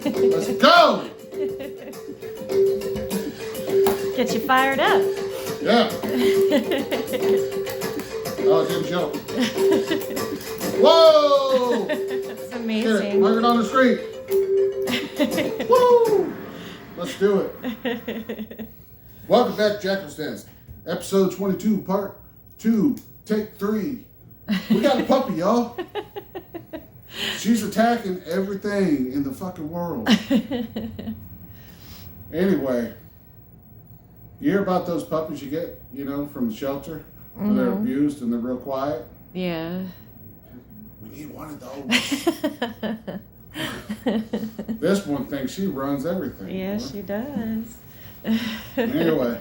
Let's go! Get you fired up. Yeah. Oh, good joke. Whoa! It's Get it. amazing. Mark it on the street. Woo! Let's do it. Welcome back to Jackal's Dance. Episode 22, part 2, take 3. We got a puppy, y'all. She's attacking everything in the fucking world. Anyway, you hear about those puppies you get, from the shelter? Where they're abused and they're real quiet? Yeah. We need one of those. This one thinks she runs everything. Yeah, she does. Anyway,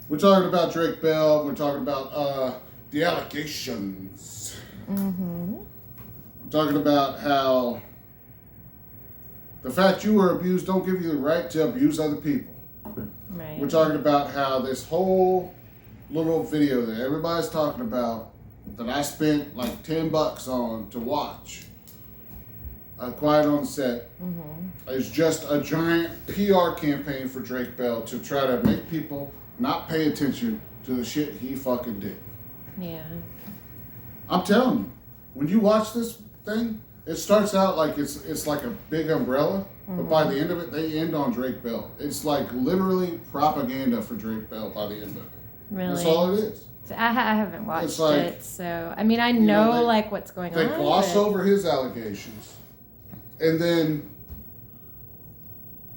we're talking about Drake Bell. We're talking about the allegations. We're talking about how the fact you were abused don't give you the right to abuse other people. Right. We're talking about how this whole little video that everybody's talking about that I spent like $10 on to watch, Quiet on the Set, is just a giant PR campaign for Drake Bell to try to make people not pay attention to the shit he fucking did. Yeah. I'm telling you, when you watch this thing, it starts out like it's like a big umbrella, but by the end of it, they end on Drake Bell. It's like literally propaganda for Drake Bell by the end of it. Really? That's all it is. I haven't watched like, it, so I mean, I know they, what's going They on. gloss over his allegations, and then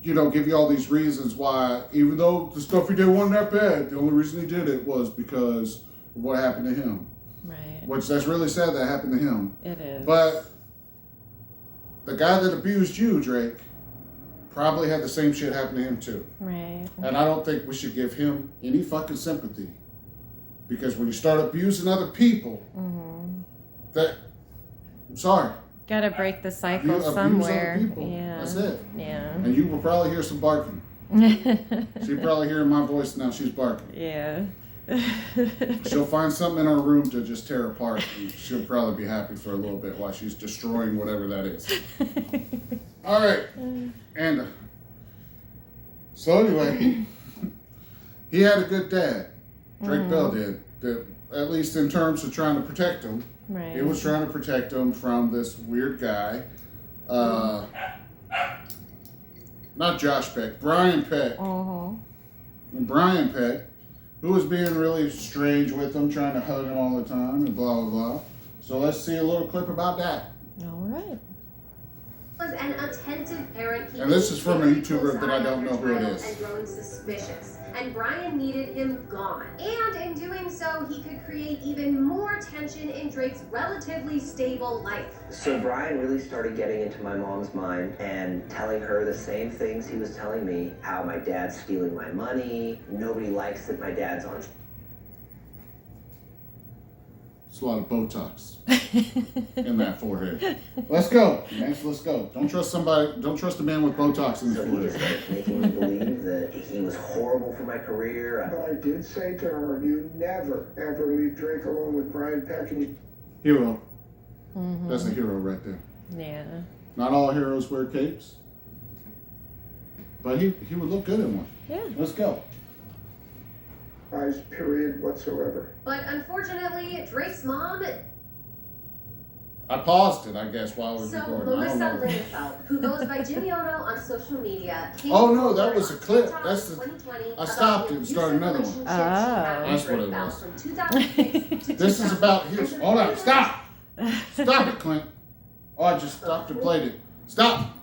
give you all these reasons why, even though the stuff he did wasn't that bad, the only reason he did it was because of what happened to him. Right. Which that's really sad that happened to him. It is. But the guy that abused you, Drake, probably had the same shit happen to him too. Right. And I don't think we should give him any fucking sympathy. Because when you start abusing other people, I'm sorry. Gotta break the cycle You abuse somewhere. other people. Yeah. That's it. Yeah. And you will probably hear some barking. She's probably hearing my voice now. She's barking. Yeah. She'll find something in our room to just tear apart. And she'll probably be happy for a little bit while she's destroying whatever that is. All right. And so anyway, he had a good dad. Drake Bell did. At least in terms of trying to protect him. Right. He was trying to protect him from this weird guy. Not Josh Peck, Brian Peck. Brian Peck, who was being really strange with him, trying to hug him all the time and blah, blah, blah. So let's see a little clip about that. All right. Was an attentive parent. And this is from a YouTuber that I don't know who it is. And growing suspicious. And Brian needed him gone. And in doing so, he could create even more tension in Drake's relatively stable life. So Brian really started getting into my mom's mind and telling her the same things he was telling me, how my dad's stealing my money, nobody likes that my dad's on. It's a lot of Botox in that forehead. Let's go, man. Let's go. Don't trust a man with Botox in the So he forehead. just started making me believe that he was horrible for my career. But I did say to her, you never, ever leave Drake alone with Brian Peck. And Hero. That's a hero right there. Yeah. Not all heroes wear capes. But he would look good in one. Yeah. Let's go. eyes, period, whatsoever. But unfortunately, Drake's mom. I paused it, I guess, while I was So recording. I don't Melissa know. Lindenfeld, who goes by Jimmy Ono on social media. came Oh, no, that forward was a on clip. TikTok That's in the- 2020 I about stopped the it and started abusive another one. relationship she had with That's what Drake it Bell was. from 2006 to This is 2000. about his. Hold on, stop! Stop it, Clint. Oh, I just stopped and played it. Stop!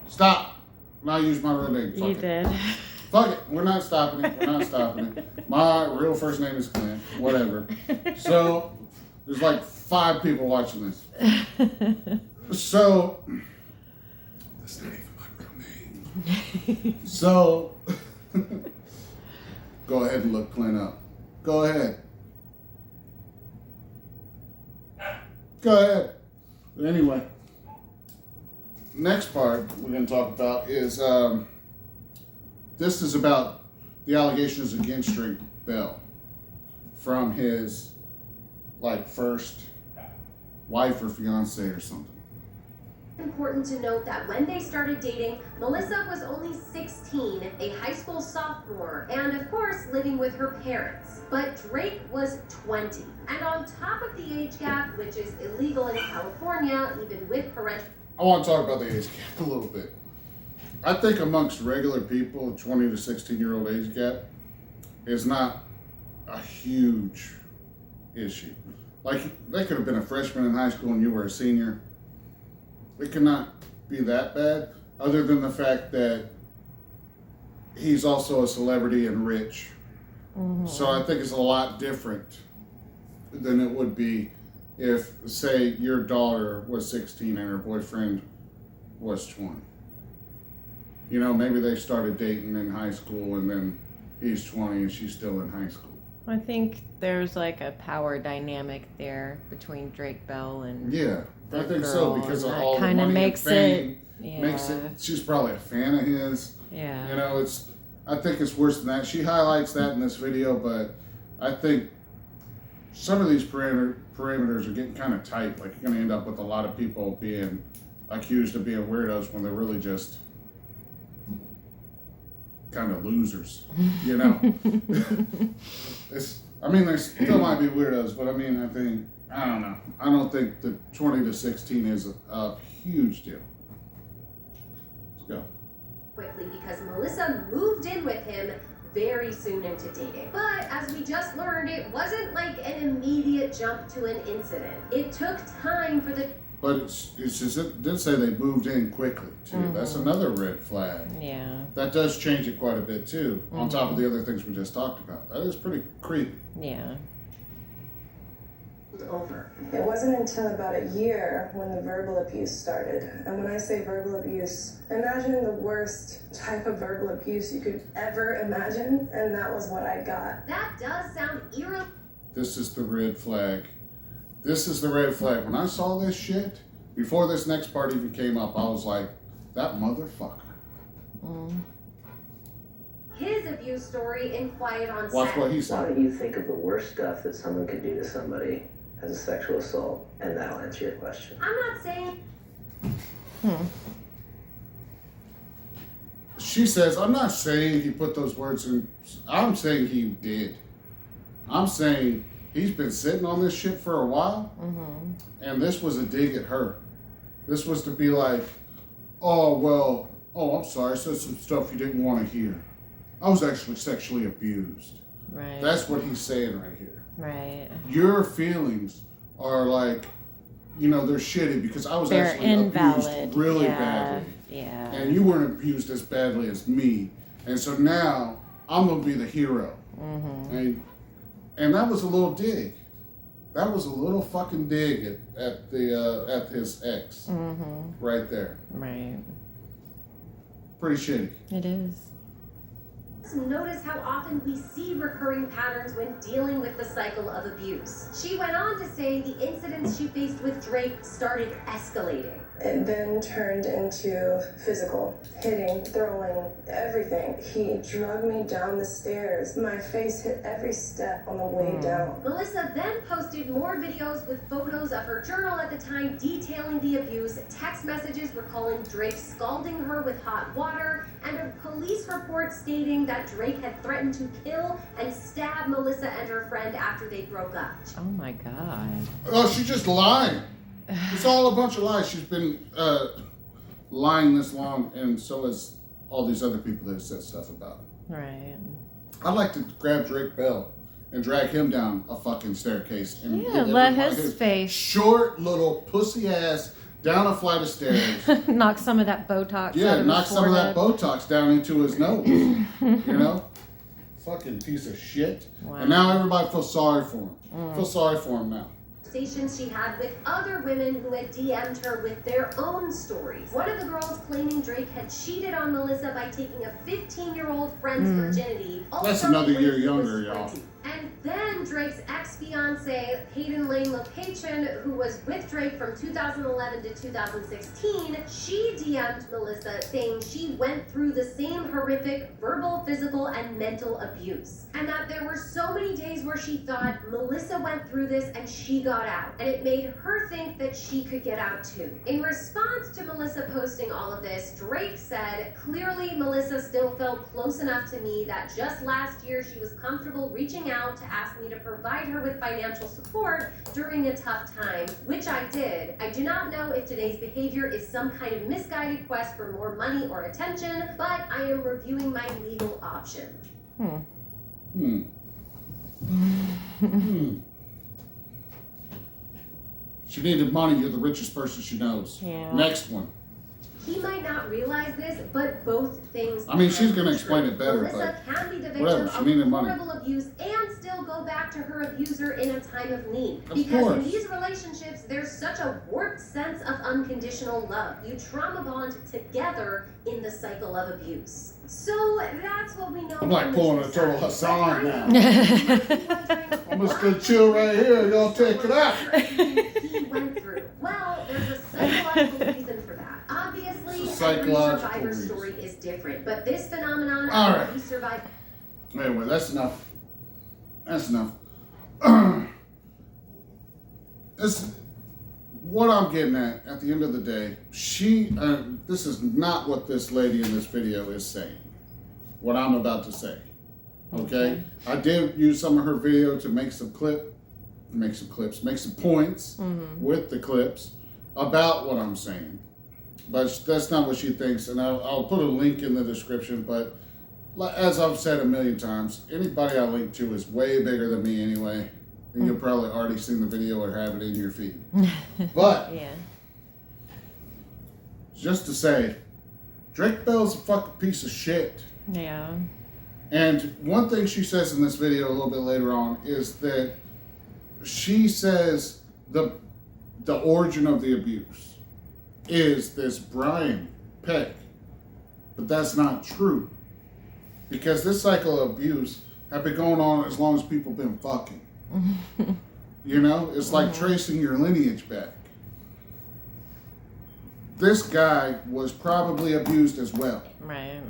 Stop! Now I use my real name. Fuck You it. did. Fuck it. We're not stopping it. We're not stopping it. My real first name is Clint. Whatever. So, there's like 5 people watching this. So, that's not even my real name. So, go ahead and look Clint up. Go ahead. Go ahead. But anyway, next part we're going to talk about is this is about the allegations against Drake Bell from his like first wife or fiance or something. Important to note that when they started dating, Melissa was only 16, a high school sophomore, and of course living with her parents. But Drake was 20. And on top of the age gap, which is illegal in California, even with parental... I want to talk about the age gap a little bit. I think amongst regular people, 20 to 16-year-old age gap is not a huge issue. Like, they could have been a freshman in high school and you were a senior. It could not be that bad, other than the fact that he's also a celebrity and rich. Mm-hmm. So I think it's a lot different than it would be if, say, your daughter was 16 and her boyfriend was 20. You know, maybe they started dating in high school and then he's 20 and she's still in high school. I think there's like a power dynamic there between Drake Bell and yeah, the I think girl, so, because of and all the kind of money makes and fame. it. Makes it. She's probably a fan of his. Yeah. You know, I think it's worse than that. She highlights that in this video, but I think some of these parameters are getting kind of tight. Like, you're going to end up with a lot of people being accused of being weirdos when they're really just kind of losers, you know? There still might be weirdos, but I don't know. I don't think the 20 to 16 is a huge deal. Let's go. Quickly, because Melissa moved in with him very soon into dating. But as we just learned, it wasn't like an immediate jump to an incident. It took time for the... But it did say they moved in quickly, too. Mm-hmm. That's another red flag. Yeah. That does change it quite a bit, too, on top of the other things we just talked about. That is pretty creepy. Yeah. Over. It wasn't until about a year when the verbal abuse started. And when I say verbal abuse, imagine the worst type of verbal abuse you could ever imagine, and that was what I got. That does sound eerie. This is the red flag. This is the red flag. When I saw this shit, before this next part even came up, I was like, that motherfucker. His abuse story in Quiet on Set. Watch what he Why said. don't you think of the worst stuff that someone could do to somebody as a sexual assault, and that'll answer your question. I'm not saying... She says, I'm not saying he put those words in. I'm saying he did. I'm saying he's been sitting on this shit for a while, and this was a dig at her. This was to be like, I'm sorry, I said some stuff you didn't want to hear. I was actually sexually abused. Right. That's what he's saying right here. Right. Your feelings are like, they're shitty because I was actually invalid. abused really badly. Yeah. And you weren't abused as badly as me. And so now I'm going to be the hero. And that was a little dig. That was a little fucking dig at his ex. Right there. Right. Pretty shitty. It is. Notice how often we see recurring patterns when dealing with the cycle of abuse. She went on to say the incidents she faced with Drake started escalating. It then turned into physical, hitting, throwing, everything. He dragged me down the stairs. My face hit every step on the way down. Melissa then posted more videos with photos of her journal at the time detailing the abuse, text messages recalling Drake scalding her with hot water, and a police report stating that Drake had threatened to kill and stab Melissa and her friend after they broke up. Oh my God. Oh, she's just lying. It's all a bunch of lies. She's been lying this long, and so has all these other people that have said stuff about it. Right. I'd like to grab Drake Bell and drag him down a fucking staircase. And let his face. Short little pussy ass down a flight of stairs. Knock some of that Botox out of knock his some of that forehead. Botox down into his nose. Fucking piece of shit. Wow. And now everybody feels sorry for him. Feel sorry for him now. Conversations she had with other women who had DM'd her with their own stories. One of the girls claiming Drake had cheated on Melissa by taking a 15-year-old friend's virginity. That's Also, another year when he was younger, y'all. 20. And then Drake's ex-fiance, Hayden Lane LaPation, who was with Drake from 2011 to 2016, she DM'd Melissa saying she went through the same horrific verbal, physical, and mental abuse. And that there were so many days where she thought Melissa went through this and she got out. And it made her think that she could get out too. In response to Melissa posting all of this, Drake said, clearly Melissa still felt close enough to me that just last year she was comfortable reaching out to ask me to provide her with financial support during a tough time, which I did. I do not know if today's behavior is some kind of misguided quest for more money or attention, but I am reviewing my legal options. She needed money. You're the richest person she knows. Yeah. Next one. He might not realize this, but both things. I mean, she's can gonna be explain true. it better, Melissa but can be the victim whatever, she needed of money. horrible abuse and still go back to her abuser in a time of need. Of Because in course. these relationships, there's such a warped sense of unconditional love. You trauma bond together in the cycle of abuse. So that's what we know. I'm like from the pulling two a total sides. Hassan But now. I'm I'm just gonna chill right here. Y'all take it out. he went through. Well, there's a psychological reason for that. Obviously, It's a every psychological survivor's reason. story is different, but this phenomenon All of right. abuse survivors. Anyway, that's enough. That's enough. This, what I'm getting at the end of the day, this is not what this lady in this video is saying. What I'm about to say. Okay? I did use some of her video to make some points with the clips about what I'm saying. But that's not what she thinks, and I'll put a link in the description, but as I've said a million times, anybody I link to is way bigger than me anyway. And you'll probably already seen the video or have it in your feed. But, Yeah. just to say, Drake Bell's a fucking piece of shit. Yeah. And one thing she says in this video a little bit later on is that she says the origin of the abuse is this Brian Peck. But that's not true. Because this cycle of abuse have been going on as long as people been fucking. You know? It's like tracing your lineage back. This guy was probably abused as well. Right.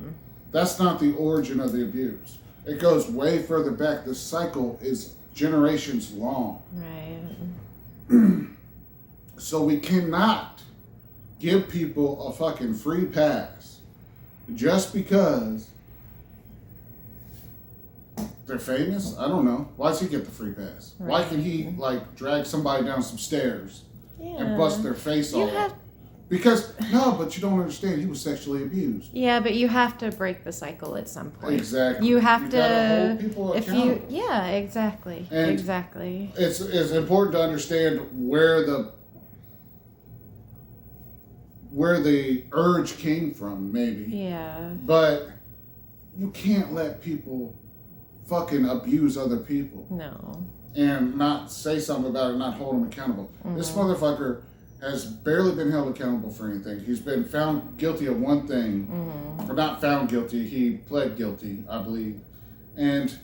That's not the origin of the abuse. It goes way further back. This cycle is generations long. Right. So we cannot give people a fucking free pass just because they're famous. I don't know. Why does he get the free pass? Why Right. can he like drag somebody down some stairs Yeah. and bust their face You all have- up? Because no, but you don't understand. He was sexually abused. Yeah, but you have to break the cycle at some point. Exactly. You have gotta hold people if accountable. yeah, exactly. And exactly. It's important to understand where the urge came from, maybe. Yeah. But you can't let people fucking abuse other people No. and not say something about it, not hold them accountable. This motherfucker has barely been held accountable for anything. He's been found guilty of one thing, or not found guilty, he pled guilty, I believe. And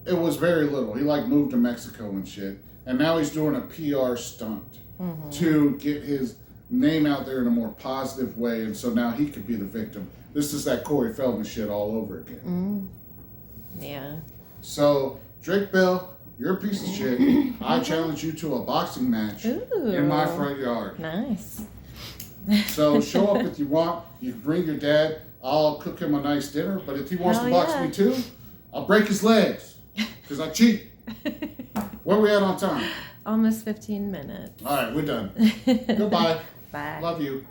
it was very little. He like moved to Mexico and shit. And now he's doing a PR stunt to get his name out there in a more positive way. And so now he could be the victim. This is that Corey Feldman shit all over again. Yeah. So, Drake Bell, you're a piece of shit. I challenge you to a boxing match in my front yard. Nice. So show up if you want. You can bring your dad. I'll cook him a nice dinner. But if he wants Hell to box yeah. me too, I'll break his legs. Because I cheat. Where we at on time? Almost 15 minutes. All right, we're done. Goodbye. Bye. Love you.